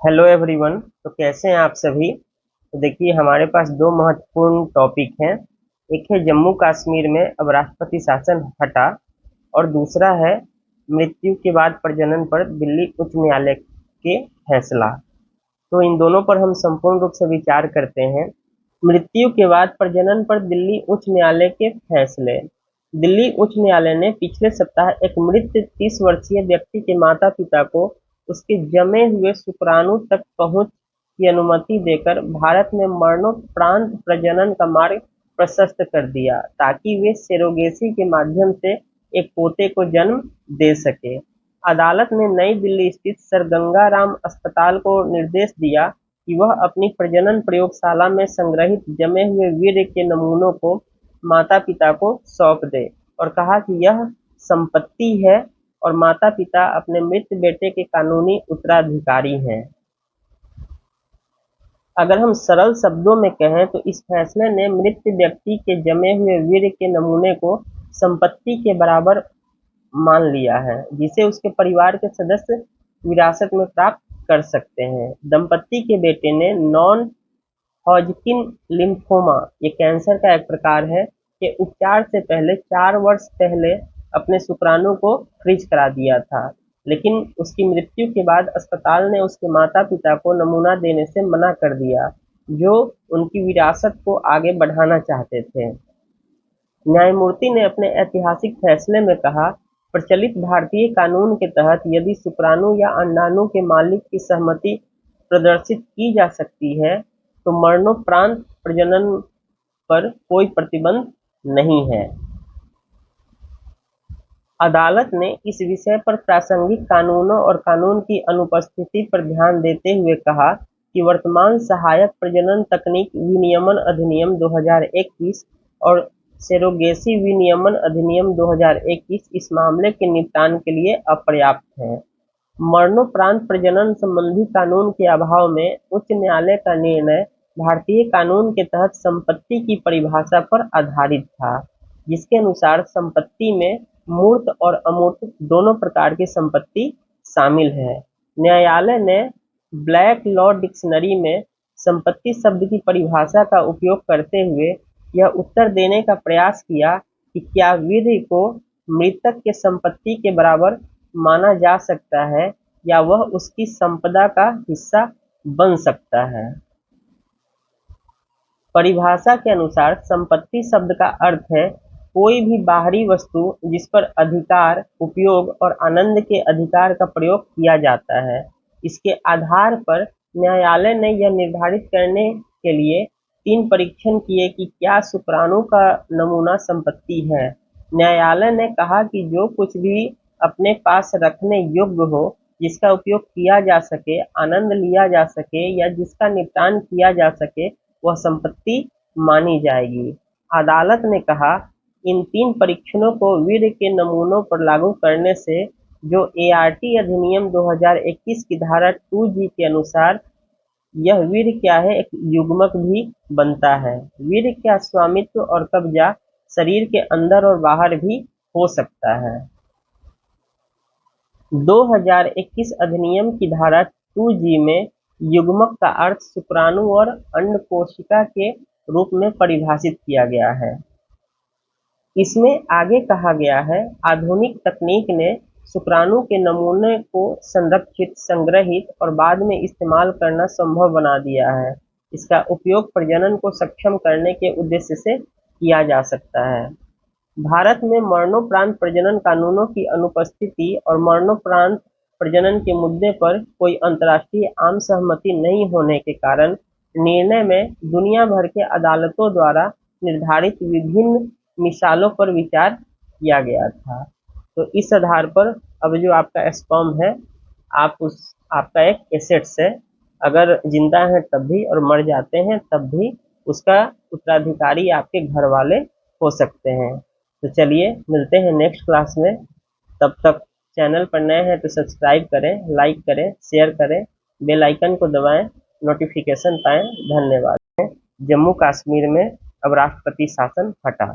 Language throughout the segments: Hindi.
Hello everyone. तो कैसे हैं आप सभी। तो देखिए हमारे पास दो महत्वपूर्ण टॉपिक हैं। एक है जम्मू कश्मीर में अब राष्ट्रपति शासन हटा, और दूसरा है मृत्यु के बाद प्रजनन पर दिल्ली उच्च न्यायालय के फैसला। तो इन दोनों पर हम संपूर्ण रूप से विचार करते हैं। मृत्यु के बाद प्रजनन पर दिल्ली उच्च न्यायालय के फैसले। दिल्ली उच्च न्यायालय ने पिछले सप्ताह एक मृत 30 वर्षीय व्यक्ति के माता पिता को उसके जमे हुए शुक्राणु तक पहुंच की अनुमति देकर भारत में मरणोपरांत प्रजनन का मार्ग प्रशस्त कर दिया, ताकि वे सेरोगेसी के माध्यम से एक पोते को जन्म दे सके। अदालत ने नई दिल्ली स्थित सर गंगा राम अस्पताल को निर्देश दिया कि वह अपनी प्रजनन प्रयोगशाला में संग्रहित जमे हुए वीर्य के नमूनों को माता-पिता को सौंप दे, और कहा कि यह संपत्ति है और माता-पिता अपने मृत बेटे के कानूनी उत्तराधिकारी हैं। अगर हम सरल शब्दों में कहें तो इस फैसले ने मृत व्यक्ति के जमे हुए वीर्य के नमूने को संपत्ति के बराबर मान लिया है, जिसे उसके परिवार के सदस्य विरासत में प्राप्त कर सकते हैं। दंपति के बेटे ने नॉन हॉजकिन लिम्फोमा, ये कैंसर का एक प्रकार है, के उपचार से पहले 4 वर्ष पहले अपने शुक्राणु को फ्रीज करा दिया था, लेकिन उसकी मृत्यु के बाद अस्पताल ने उसके माता पिता को नमूना देने से मना कर दिया, जो उनकी विरासत को आगे बढ़ाना चाहते थे। न्यायमूर्ति ने अपने ऐतिहासिक फैसले में कहा, प्रचलित भारतीय कानून के तहत यदि शुक्राणु या अंडाणु के मालिक की सहमति प्रदर्शित की जा सकती है, तो मरणोपरांत प्रजनन पर कोई प्रतिबंध नहीं है। अदालत ने इस विषय पर प्रासंगिक कानूनों और कानून की अनुपस्थिति पर ध्यान देते हुए कहा कि वर्तमान सहायक प्रजनन तकनीक विनियमन अधिनियम 2021 और सेरोगेसी विनियमन अधिनियम 2021 इस मामले के निपटान के लिए अपर्याप्त हैं। मरणोपरांत प्रजनन संबंधी कानून के अभाव में उच्च न्यायालय का निर्णय भारतीय कानून के तहत संपत्ति की परिभाषा पर आधारित था, जिसके अनुसार संपत्ति में मूर्त और अमूर्त दोनों प्रकार की संपत्ति शामिल है। न्यायालय ने ब्लैक लॉ डिक्शनरी में संपत्ति शब्द की परिभाषा का उपयोग करते हुए यह उत्तर देने का प्रयास किया कि क्या वीर्य को मृतक के संपत्ति के बराबर माना जा सकता है या वह उसकी संपदा का हिस्सा बन सकता है। परिभाषा के अनुसार संपत्ति शब्द का अर्थ है कोई भी बाहरी वस्तु जिस पर अधिकार, उपयोग और आनंद के अधिकार का प्रयोग किया जाता है। इसके आधार पर न्यायालय ने यह निर्धारित करने के लिए 3 परीक्षण किए कि क्या शुक्राणु का नमूना संपत्ति है। न्यायालय ने कहा कि जो कुछ भी अपने पास रखने योग्य हो, जिसका उपयोग किया जा सके, आनंद लिया जा सके या जिसका निपटान किया जा सके, वह संपत्ति मानी जाएगी। अदालत ने कहा, इन 3 परीक्षणों को वीर्य के नमूनों पर लागू करने से जो एआरटी अधिनियम 2021 की धारा 2G के अनुसार यह वीर्य क्या है, एक युग्मक भी बनता है। वीर्य का स्वामित्व और कब्जा शरीर के अंदर और बाहर भी हो सकता है। 2021 अधिनियम की धारा 2G में युग्मक का अर्थ शुक्राणु और अंड कोशिका के रूप में परिभाषित किया गया है। इसमें आगे कहा गया है, आधुनिक तकनीक ने शुक्राणु के नमूने को संरक्षित, संग्रहित और बाद में इस्तेमाल करना संभव बना दिया है। इसका उपयोग प्रजनन को सक्षम करने के उद्देश्य से किया जा सकता है। भारत में मरणोपरांत प्रजनन कानूनों की अनुपस्थिति और मरणोपरांत प्रजनन के मुद्दे पर कोई अंतर्राष्ट्रीय आम सहमति नहीं होने के कारण निर्णय में दुनिया भर के अदालतों द्वारा निर्धारित विभिन्न मिसालों पर विचार किया गया था। तो इस आधार पर अब जो आपका स्पर्म है, आपका एक एसेट्स है। अगर जिंदा है तब भी और मर जाते हैं तब भी उसका उत्तराधिकारी आपके घर वाले हो सकते हैं। तो चलिए मिलते हैं नेक्स्ट क्लास में। तब तक चैनल पर नए हैं तो सब्सक्राइब करें, लाइक करें, शेयर करें, बेल आइकन को दबाएं, नोटिफिकेशन पाएं। धन्यवाद। जम्मू कश्मीर में अब राष्ट्रपति शासन हटा।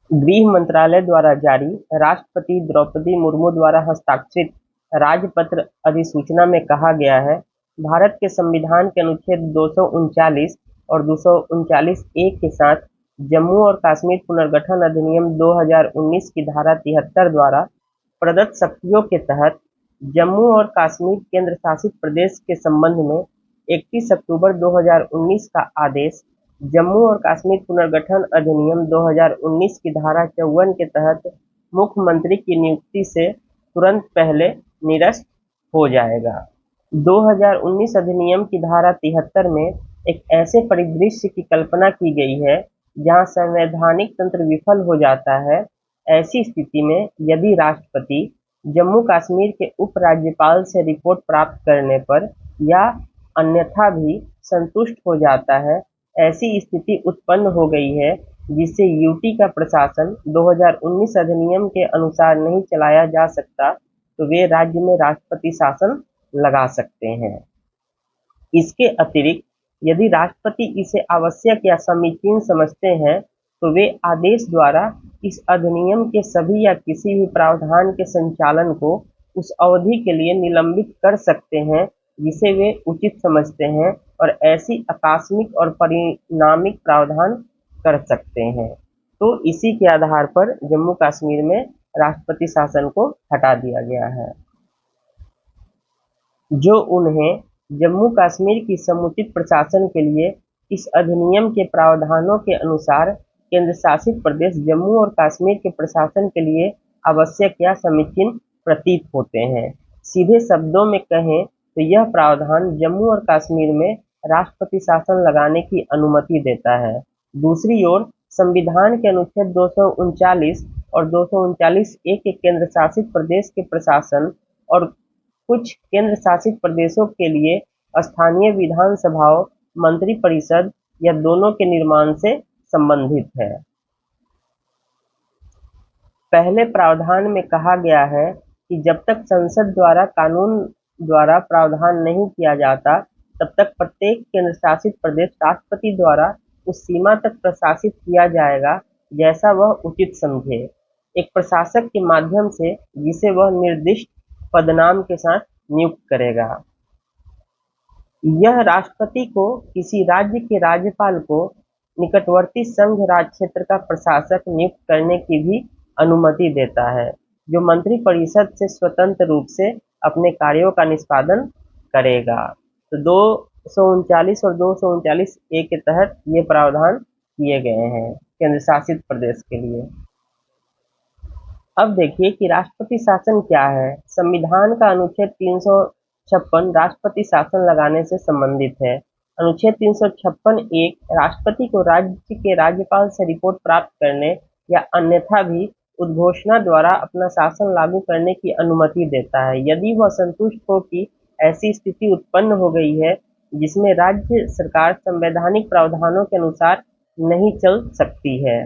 गृह मंत्रालय द्वारा जारी राष्ट्रपति द्रौपदी मुर्मू द्वारा हस्ताक्षरित राजपत्र अधिसूचना में कहा गया है, भारत के संविधान के अनुच्छेद 239 और 239(a) के साथ जम्मू और कश्मीर पुनर्गठन अधिनियम 2019 की धारा 73 द्वारा प्रदत्त शक्तियों के तहत जम्मू और कश्मीर केंद्र शासित प्रदेश के संबंध में 31 अक्टूबर 2019 का आदेश जम्मू और कश्मीर पुनर्गठन अधिनियम 2019 की धारा 54 के तहत मुख्यमंत्री की नियुक्ति से तुरंत पहले निरस्त हो जाएगा। 2019 अधिनियम की धारा 73 में एक ऐसे परिदृश्य की कल्पना की गई है जहां संवैधानिक तंत्र विफल हो जाता है। ऐसी स्थिति में यदि राष्ट्रपति जम्मू कश्मीर के उपराज्यपाल से रिपोर्ट प्राप्त करने पर या अन्यथा भी संतुष्ट हो जाता है, ऐसी स्थिति उत्पन्न हो गई है जिससे यूटी का प्रशासन 2019 अधिनियम के अनुसार नहीं चलाया जा सकता, तो वे राज्य में राष्ट्रपति शासन लगा सकते हैं। इसके अतिरिक्त यदि राष्ट्रपति इसे आवश्यक या समीचीन समझते हैं तो वे आदेश द्वारा इस अधिनियम के सभी या किसी भी प्रावधान के संचालन को उस अवधि के लिए निलंबित कर सकते हैं जिसे वे उचित समझते हैं और ऐसी आकस्मिक और परिणामिक प्रावधान कर सकते हैं। तो इसी के आधार पर जम्मू कश्मीर में राष्ट्रपति शासन को हटा दिया गया है, जो उन्हें जम्मू कश्मीर की समुचित प्रशासन के लिए इस अधिनियम के प्रावधानों के अनुसार केंद्र शासित प्रदेश जम्मू और कश्मीर के प्रशासन के लिए आवश्यक या समीचीन प्रतीत होते हैं। सीधे शब्दों में कहें तो यह प्रावधान जम्मू और कश्मीर में राष्ट्रपति शासन लगाने की अनुमति देता है। दूसरी ओर संविधान के अनुच्छेद 239 और 239(a) के केंद्र शासित प्रदेश के प्रशासन और कुछ केंद्र शासित प्रदेशों के लिए स्थानीय विधानसभाओं, मंत्रिपरिषद या दोनों के निर्माण से संबंधित है। पहले प्रावधान में कहा गया है कि जब तक संसद द्वारा कानून द्वारा प्रावधान नहीं किया जाता, तब तक प्रत्येक केंद्र शासित प्रदेश राष्ट्रपति द्वारा उस सीमा तक प्रशासित किया जाएगा जैसा वह उचित समझे, एक प्रशासक के माध्यम से जिसे वह निर्दिष्ट पदनाम के साथ नियुक्त करेगा। यह राष्ट्रपति को किसी राज्य के राज्यपाल को निकटवर्ती संघ राज क्षेत्र का प्रशासक नियुक्त करने की भी अनुमति देता है, जो मंत्रिपरिषद से स्वतंत्र रूप से अपने कार्यों का निष्पादन करेगा। तो 239 और 239(a) के तहत ये प्रावधान किए गए हैं केंद्र शासित प्रदेश के लिए। अब देखिए कि राष्ट्रपति शासन क्या है। संविधान का अनुच्छेद 356 राष्ट्रपति शासन लगाने से संबंधित है। अनुच्छेद 356(1) राष्ट्रपति को राज्य के राज्यपाल से रिपोर्ट प्राप्त करने या अन्यथा भी उद्घोषणा द्वारा अपना शासन लागू करने की अनुमति देता है, यदि वह संतुष्ट हो कि ऐसी स्थिति उत्पन्न हो गई है जिसमें राज्य सरकार संवैधानिक प्रावधानों के अनुसार नहीं चल सकती है।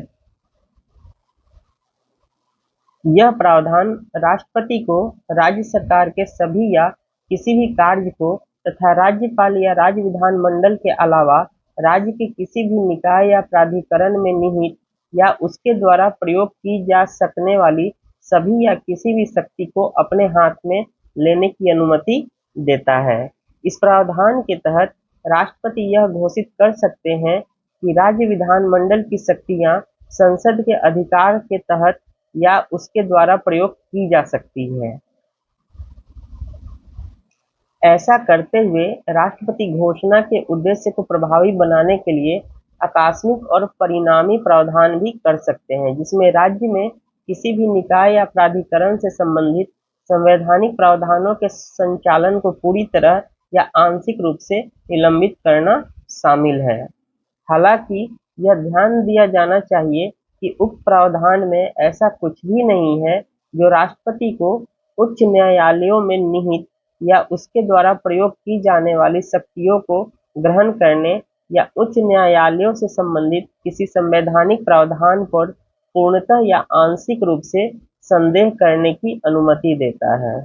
यह प्रावधान राष्ट्रपति को राज्य सरकार के सभी या किसी भी कार्य को तथा राज्यपाल या राज्य विधानमंडल के अलावा राज्य के किसी भी निकाय या प्राधिकरण में निहित या उसके द्वारा प्रयोग की जा सकने वाली सभी या किसी भी शक्ति को अपने हाथ में लेने की अनुमति देता है। इस प्रावधान के तहत राष्ट्रपति यह घोषित कर सकते हैं कि राज्य विधानमंडल की शक्तियां संसद के अधिकार के तहत या उसके द्वारा प्रयोग की जा सकती है। ऐसा करते हुए राष्ट्रपति घोषणा के उद्देश्य को प्रभावी बनाने के लिए आकस्मिक और परिणामी प्रावधान भी कर सकते हैं, जिसमें राज्य में किसी भी निकाय या प्राधिकरण से संबंधित संवैधानिक प्रावधानों के संचालन को पूरी तरह या आंशिक रूप से निलंबित करना शामिल है। हालांकि यह ध्यान दिया जाना चाहिए कि उक्त प्रावधान में ऐसा कुछ भी नहीं है जो राष्ट्रपति को उच्च न्यायालयों में निहित या उसके द्वारा प्रयोग की जाने वाली शक्तियों को ग्रहण करने या उच्च न्यायालयों से संबंधित किसी संवैधानिक प्रावधान पर पूर्णतः या आंशिक रूप से संदेह करने की अनुमति देता है।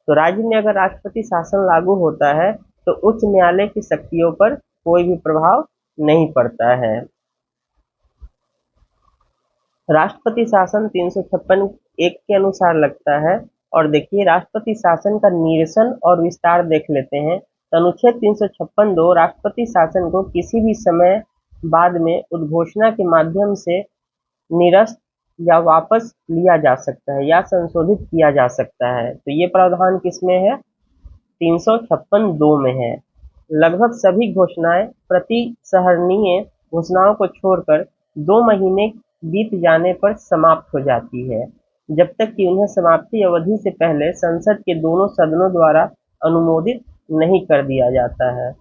तो राज्य में अगर राष्ट्रपति शासन लागू होता है तो उच्च न्यायालय की शक्तियों पर कोई भी प्रभाव नहीं पड़ता है। राष्ट्रपति शासन 356(1) के अनुसार लगता है और देखिए राष्ट्रपति शासन का निरसन और विस्तार देख लेते हैं। तो अनुच्छेद 356(2) राष्ट्रपति शासन को किसी भी समय बाद में उद्घोषणा के माध्यम से निरस्त या वापस लिया जा सकता है या संशोधित किया जा सकता है। तो ये प्रावधान किसमें है? 356(2) में है। लगभग सभी घोषणाएं प्रतिसंहरणीय घोषणाओं को छोड़कर 2 महीने बीत जाने पर समाप्त हो जाती है, जब तक कि उन्हें समाप्ति अवधि से पहले संसद के दोनों सदनों द्वारा अनुमोदित नहीं कर दिया जाता है।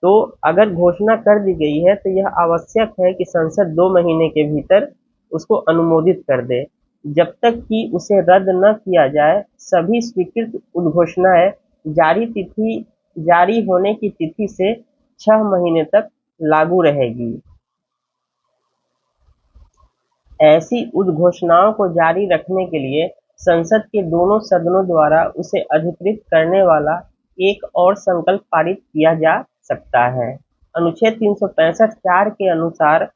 तो अगर घोषणा कर दी गई है तो यह आवश्यक है कि संसद 2 महीने के भीतर उसको अनुमोदित कर दे। जब तक कि उसे रद्द न किया जाए, सभी स्वीकृत उद्घोषणाएं जारी होने की तिथि से 6 महीने तक लागू रहेगी। ऐसी उद्घोषणाओं को जारी रखने के लिए संसद के दोनों सदनों द्वारा उसे अधिकृत करने वाला एक और संकल्प पारित किया जा सकता है। अनुच्छेद 365(4) के अनुसार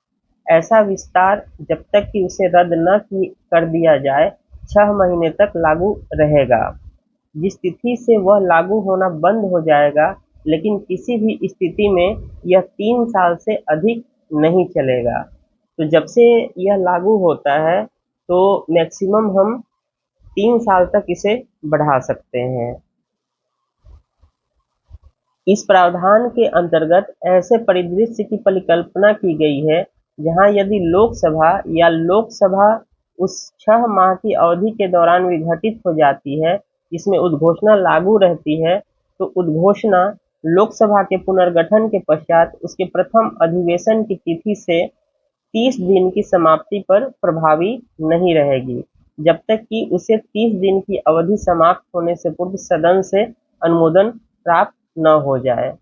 ऐसा विस्तार जब तक कि उसे रद्द न कर दिया जाए 6 महीने तक लागू रहेगा। जिस तिथि से वह लागू होना बंद हो जाएगा, लेकिन किसी भी स्थिति में यह 3 साल से अधिक नहीं चलेगा। तो जब से यह लागू होता है तो मैक्सिमम हम 3 साल तक इसे बढ़ा सकते हैं। इस प्रावधान के अंतर्गत ऐसे परिदृश्य की परिकल्पना की गई है जहां यदि लोकसभा उस 6 माह की अवधि के दौरान विघटित हो जाती है जिसमें उद्घोषणा लागू रहती है, तो उद्घोषणा लोकसभा के पुनर्गठन के पश्चात उसके प्रथम अधिवेशन की तिथि से 30 दिन की समाप्ति पर प्रभावी नहीं रहेगी, जब तक कि उसे 30 दिन की अवधि समाप्त होने से पूर्व सदन से अनुमोदन प्राप्त न हो जाए।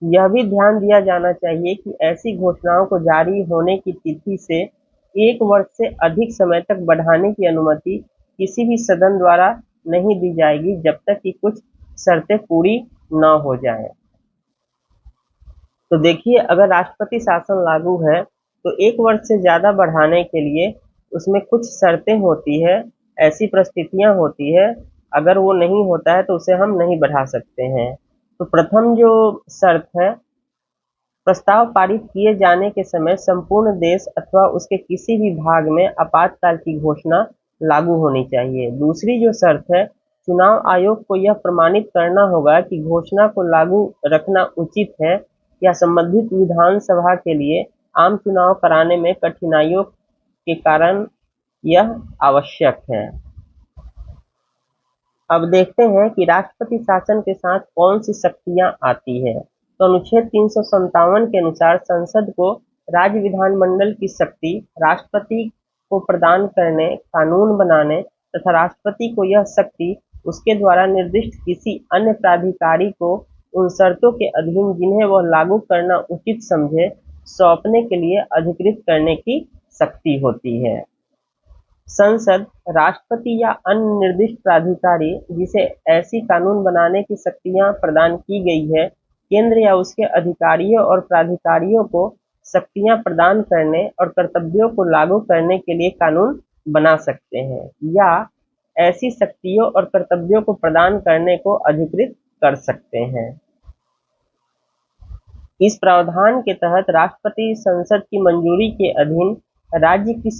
यह भी ध्यान दिया जाना चाहिए कि ऐसी घोषणाओं को जारी होने की तिथि से 1 वर्ष से अधिक समय तक बढ़ाने की अनुमति किसी भी सदन द्वारा नहीं दी जाएगी जब तक कि कुछ शर्तें पूरी न हो जाएं। तो देखिए, अगर राष्ट्रपति शासन लागू है तो 1 वर्ष से ज़्यादा बढ़ाने के लिए उसमें कुछ शर्तें होती है, ऐसी परिस्थितियां होती है। अगर वो नहीं होता है तो उसे हम नहीं बढ़ा सकते हैं। तो प्रथम जो शर्त है, प्रस्ताव पारित किए जाने के समय संपूर्ण देश अथवा उसके किसी भी भाग में आपातकाल की घोषणा लागू होनी चाहिए। दूसरी जो शर्त है, चुनाव आयोग को यह प्रमाणित करना होगा कि घोषणा को लागू रखना उचित है या संबंधित विधानसभा के लिए आम चुनाव कराने में कठिनाइयों के कारण यह आवश्यक है। अब देखते हैं कि राष्ट्रपति शासन के साथ कौन सी शक्तियां आती है। तो अनुच्छेद 357 के अनुसार संसद को राज्य विधानमंडल की शक्ति राष्ट्रपति को प्रदान करने, कानून बनाने तथा राष्ट्रपति को यह शक्ति उसके द्वारा निर्दिष्ट किसी अन्य प्राधिकारी को उन शर्तों के अधीन जिन्हें वह लागू करना उचित समझे सौंपने के लिए अधिकृत करने की शक्ति होती है। संसद राष्ट्रपति या अन्य निर्दिष्ट प्राधिकारी जिसे ऐसी कानून बनाने की शक्तियां प्रदान की गई है, केंद्र या उसके अधिकारियों और प्राधिकारियों को शक्तियां प्रदान करने और कर्तव्यों को लागू करने के लिए कानून बना सकते हैं या ऐसी शक्तियों और कर्तव्यों को प्रदान करने को अधिकृत कर सकते हैं। इस प्रावधान के तहत राष्ट्रपति संसद की मंजूरी के अधीन राज्य की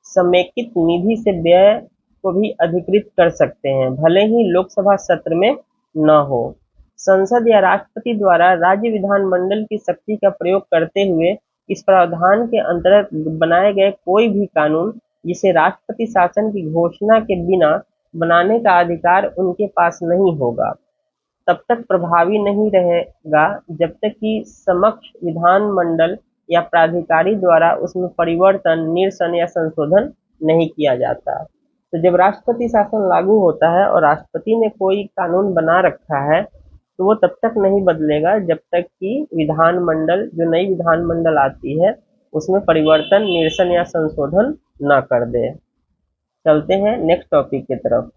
समेकित निधि से व्यय को भी अधिकृत कर सकते हैं, भले ही लोकसभा सत्र में न हो। संसद या राष्ट्रपति द्वारा राज्य विधानमंडल की शक्ति का प्रयोग करते हुए इस प्रावधान के अंतर्गत बनाए गए कोई भी कानून जिसे राष्ट्रपति शासन की घोषणा के बिना बनाने का अधिकार उनके पास नहीं होगा, तब तक प्रभावी नहीं रहेगा जब तक कि समक्ष विधानमंडल या प्राधिकारी द्वारा उसमें परिवर्तन, निरसन या संशोधन नहीं किया जाता। तो जब राष्ट्रपति शासन लागू होता है और राष्ट्रपति ने कोई कानून बना रखा है तो वो तब तक नहीं बदलेगा जब तक कि विधानमंडल, जो नई विधानमंडल आती है, उसमें परिवर्तन, निरसन या संशोधन न कर दे। चलते हैं नेक्स्ट टॉपिक की तरफ।